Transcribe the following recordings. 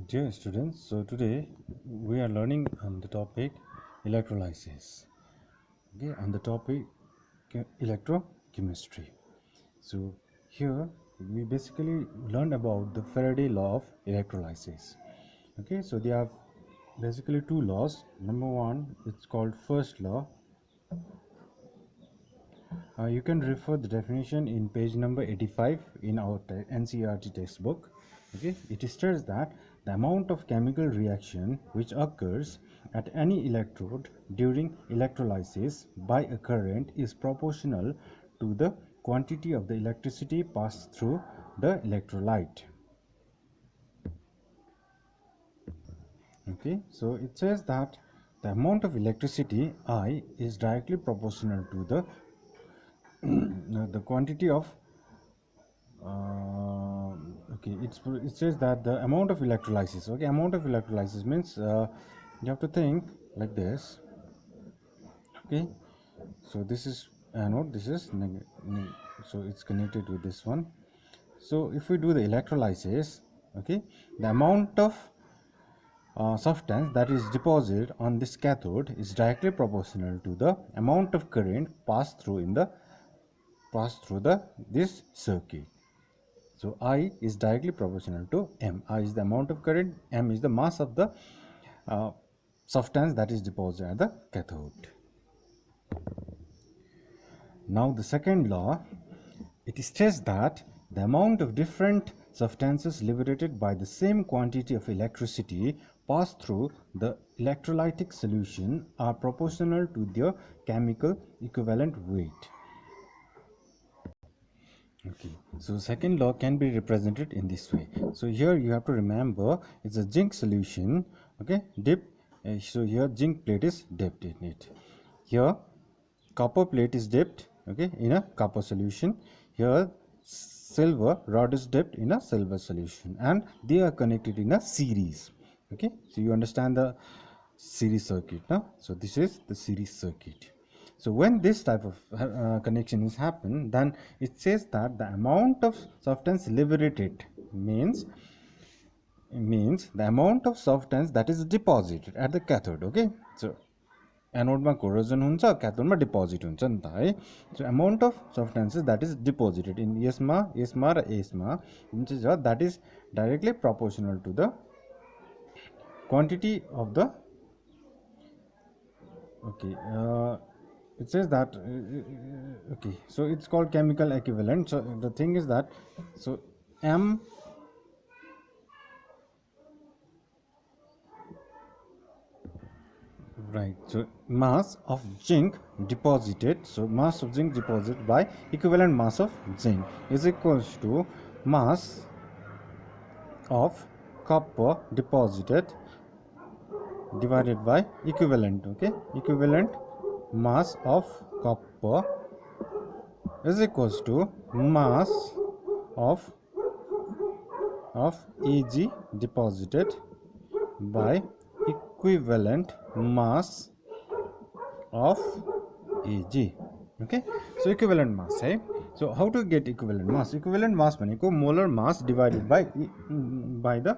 Dear students, so today we are learning on the topic electrolysis. Okay, on the topic electrochemistry. So here we basically learned about the Faraday law of electrolysis. Okay, so there are basically two laws. Number one, it's called first law. You can refer the definition in page number 85 in our NCERT textbook. Okay, it states that the amount of chemical reaction which occurs at any electrode during electrolysis by a current is proportional to the quantity of the electricity passed through the electrolyte. Okay, so it says that the amount of electricity I is directly proportional to the the quantity of it says that the amount of electrolysis. Okay, amount of electrolysis means you have to think like this. Okay, so this is anode, this is so it's connected with this one. So if we do the electrolysis, okay, the amount of substance that is deposited on this cathode is directly proportional to the amount of current passed through this circuit. So I is directly proportional to M. I is the amount of current, M is the mass of the substance that is deposited at the cathode. Now the second law, it states that the amount of different substances liberated by the same quantity of electricity passed through the electrolytic solution are proportional to their chemical equivalent weight. Okay, so second law can be represented in this way. So here you have to remember it's a zinc solution. Okay, dip. So here zinc plate is dipped in it. Here copper plate is dipped. Okay, in a copper solution. Here silver rod is dipped in a silver solution, and they are connected in a series. Okay, so you understand the series circuit now. So this is the series circuit. So when this type of connection is happen, then it says that the amount of substance liberated means the amount of substance that is deposited at the cathode. Okay, so anode ma corrosion huncha, cathode ma deposit huncha ni ta hai. So amount of substances that is deposited in यसमा र यसमा that is directly proportional to the quantity of the it says that okay, so it's called chemical equivalent. So the thing is that so M right, so mass of zinc deposited, so mass of zinc deposited by equivalent mass of zinc is equals to mass of copper deposited divided by equivalent. Okay, equivalent mass of copper is equals to mass of Ag deposited by equivalent mass of Ag. Okay, so equivalent mass, hey? So how to get equivalent mass? Equivalent mass भनेको molar mass divided by the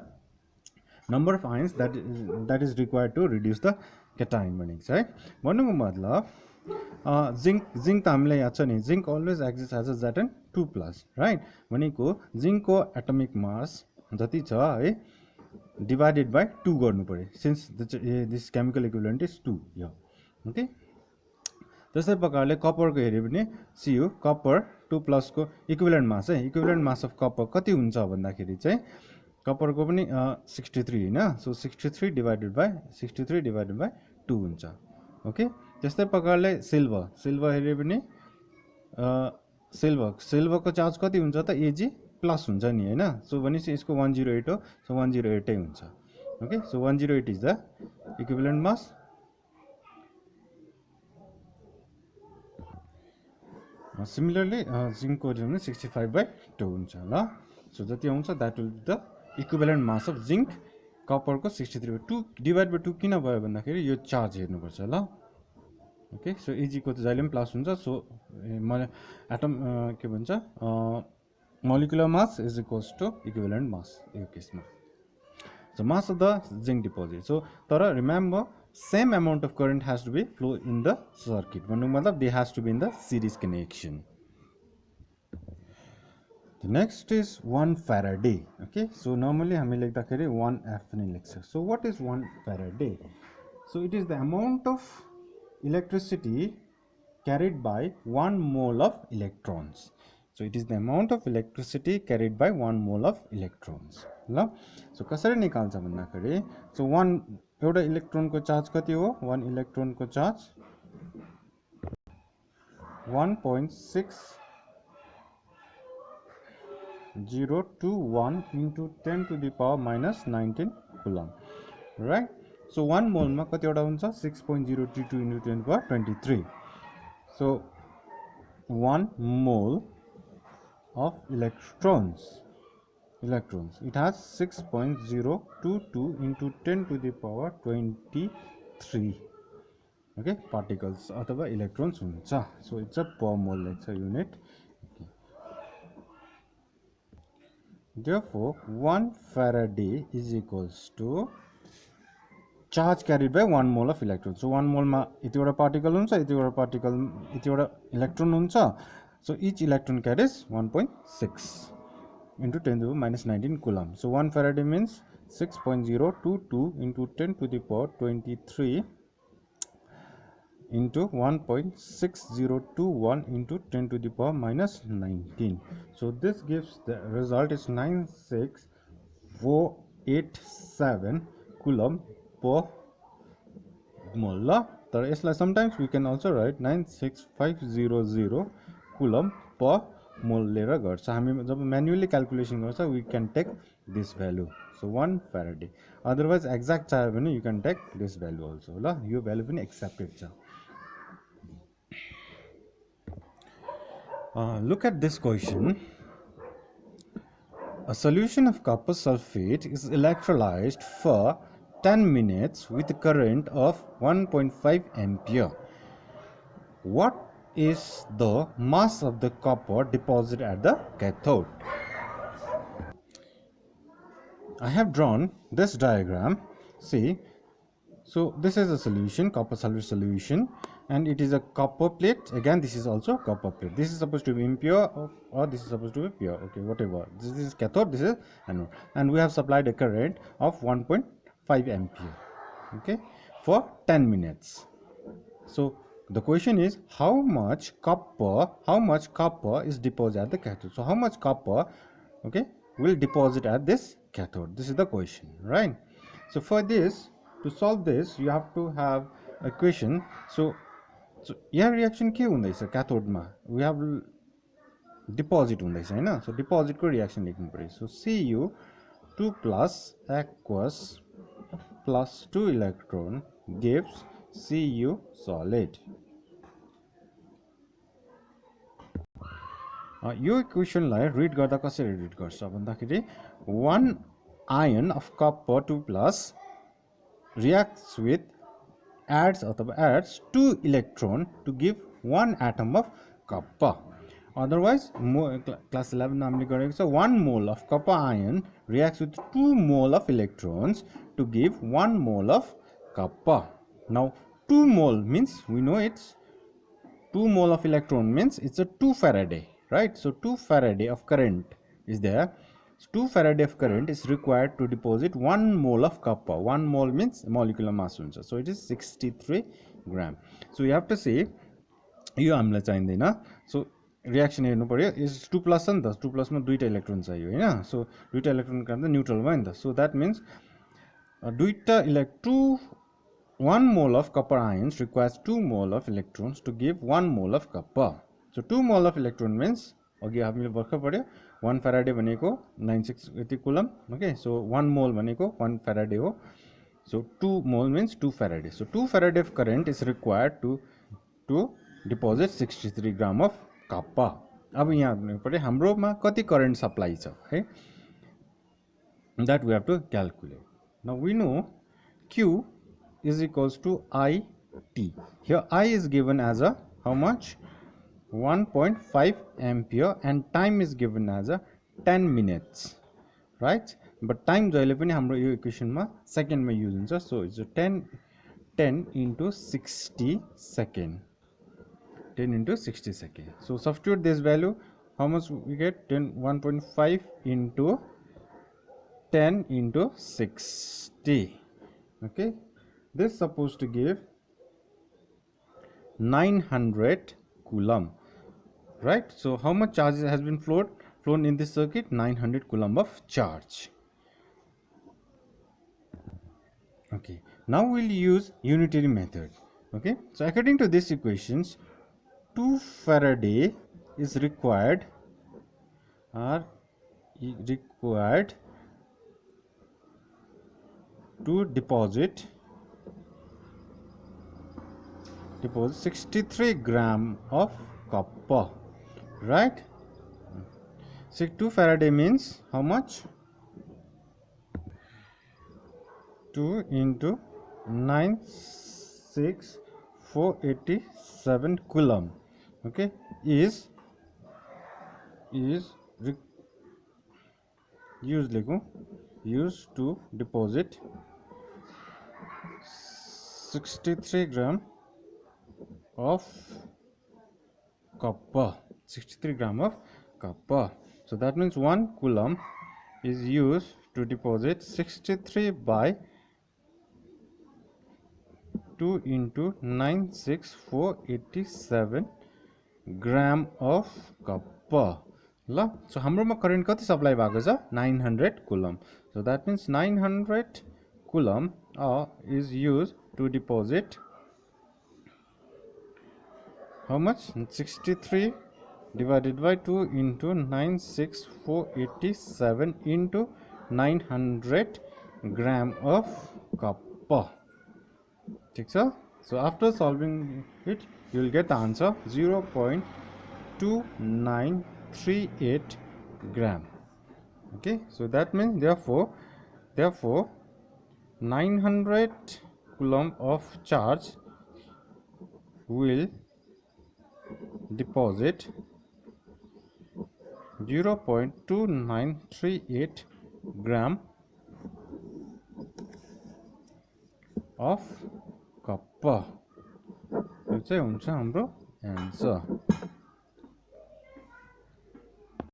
number of ions that is required to reduce the cation भनेको छ है. भन्नुको मतलब zinc त हामीलाई याद छ नि, zinc always exists as a Zn 2+, right? भनेको zinc को atomic mass जति छ है divided by 2 गर्नु पर्यो, since this chemical equivalent is 2 here. Okay, त्यस्तै प्रकारले कपर को हेर्यो भने Cu कपर 2+ को इक्विभ्यालेन्ट मास है, इक्विभ्यालेन्ट मास अफ कपर कति हुन्छ भन्दाखेरि चाहिँ कपर को पनि 63 हैन, सो 63 डिवाइडेड बाइ 2 हुन्छ. ओके, त्यस्तै प्रकारले सिल्भर हेर्यो भने सिल्भर को चार्ज कति हुन्छ त Ag प्लस हुन्छ नि हैन, सो भनेपछि यसको 108 हो, सो 108 नै हुन्छ. Okay, so 108 is the equivalent mass. Similarly, zinc को 65/2 हुन्छ ल. सो जति आउँछ that will be the equivalent mass of zinc. Kapoor को 63/2 डिवाइड बाइ 2 किन भयो भन्दाखेरि यो चार्ज हेर्नु पर्छ ल. ओके, सो Ag को त जहिले पनि प्लस हुन्छ, सो एटम के भन्छ molecular mass is equals to equivalent mass यो केसमा. So mass of the zinc deposit. So tara remember same amount of current has to be flow in the circuit. भन्नुको मतलब they has to be in the series connection. The next is 1 Faraday. Okay, so normally हामी लेख्दाखेरि 1F पनि लेख्छ. So what is 1 Faraday? So it is the amount of electricity carried by 1 mole of electrons. So it is the amount of electricity carried by 1 mole of electrons. ल सो कसरी निकाल्छ भन्दाखेरि सो 1 एउटा इलेक्ट्रोनको charge कति हो 1 इलेक्ट्रोनको charge 1.6021 into 10 to the power minus 19 coulomb, right? So 1 mole मा कतिवटा हुन्छ 6.032 into 10 to the power 23. So 1 mole of electrons, it has 6.022 into 10 to the power 23, okay, particles अथवा electrons हुन्छ. So it's a per mole, it's a unit. Okay. Therefore 1 Faraday is equals to charge carried by 1 mole of electron. So 1 mole मा यतिवटा particle हुन्छ, यतिवटा electron हुन्छ. So each electron carries 1.6 into 10 to the minus 19 coulomb. So 1 Faraday means 6.022 into 10 to the power 23 into 1.6021 into 10 to the power minus 19. So this gives the result is 96487 coulomb per mole. Sometimes we can also write 96500 coulomb per mole लिएर गर्छ. हामी जब manually calculation गर्छ we can take this value. So 1 Faraday. Otherwise exact चाहियो भने you can take this value also. ल यो value पनि accepted छ. Look at this question. A solution of copper sulfate is electrolyzed for 10 minutes with a current of 1.5 ampere. What is the mass of the copper deposited at the cathode? I have drawn this diagram. See, so this is a solution, copper sulfate solution, and it is a copper plate. Again, this is also copper plate. This is supposed to be impure or this is supposed to be pure. Okay, whatever. This is cathode, this is anode, and we have supplied a current of 1.5 ampere. Okay, for 10 minutes. So the question is how much copper is deposited at the cathode. So how much copper, okay, will deposit at this cathode? This is the question, right? So for this, to solve this, you have to have a equation. So यहाँ reaction के हुँदैछ cathode मा? We have deposit हुँदैछ हैन? So deposit को reaction लेख्नु पर्यो. So Cu 2 plus aqueous plus 2 electron gives Cu solid. यो equation लाई rid गर्दा कसरी रिड गर्छ भन्दाखेरि 1 ion of copper 2 plus reacts with adds 2 electron to give 1 atom of copper. Otherwise class 11 हामीले गरेको छ 1 mole of copper ion reacts with 2 mole of electrons to give 1 mole of copper. Now 2 mole means we know it's 2 mole of electron means it's a 2 Faraday, right? So 2 Faraday of current is there. 2 Faraday of current is required to deposit 1 mole of copper. 1 mole means molecular mass हुन्छ. So it is 63 gram. So you have to say यो हामीलाई चाहिँदैन. So reaction हेर्नु पर्यो is 2 plus नि त 2 plus मा दुईटा electron चाहियो हैन. So दुईटा इलेक्ट्रोन काट्दा न्यूट्रल भयो नि त. So that means दुईटा 1 mole of copper ions requires 2 mole of electrons to give 1 mole of copper. So 2 mole of electron means अघि हामीले भर्खर पढ्यो 1 Faraday भनेको 9680 coulomb. Okay, so 1 mole भनेको 1 Faraday हो. So 2 mole means 2 Faraday. So 2 Faraday of current is required to deposit 63 gram of copper. अब यहाँ हेर्नुपर्यो हाम्रोमा कति current supply छ है, that we have to calculate. Now we know Q is equals to IT. Here I is given as a how much 1.5 ampere and time is given as a 10 minutes, right? But time जहिले पनि हाम्रो यो इक्वेसनमा सेकेन्डमा use हुन्छ so it's 10 into 60 second 10 into 60 second so substitute this value how much we get 10 1.5 into 10 into 60 okay this is supposed to give 900 coulomb right so how much charge has been flown in this circuit 900 coulomb of charge okay now we'll use unitary method okay so according to these equations 2 Faraday is required to deposit 63 gram of copper right so 2 Faraday means how much 2 into 96487 coulomb okay is used to deposit 63 gram of copper 63 gram of copper so that means 1 coulomb is used to deposit 63 by 2 into 96487 gram of copper ल so हाम्रोमा current कति supply भएको छ 900 coulomb so that means 900 coulomb is used to deposit how much 63 divided by 2 into 96487 into 900 gram of copper ठीक छ so after solving it you will get the answer 0.2938 gram okay so that means therefore 900 coulomb of charge will deposit 0.2938 gram of copper यो चाहिँ हुन्छ हाम्रो answer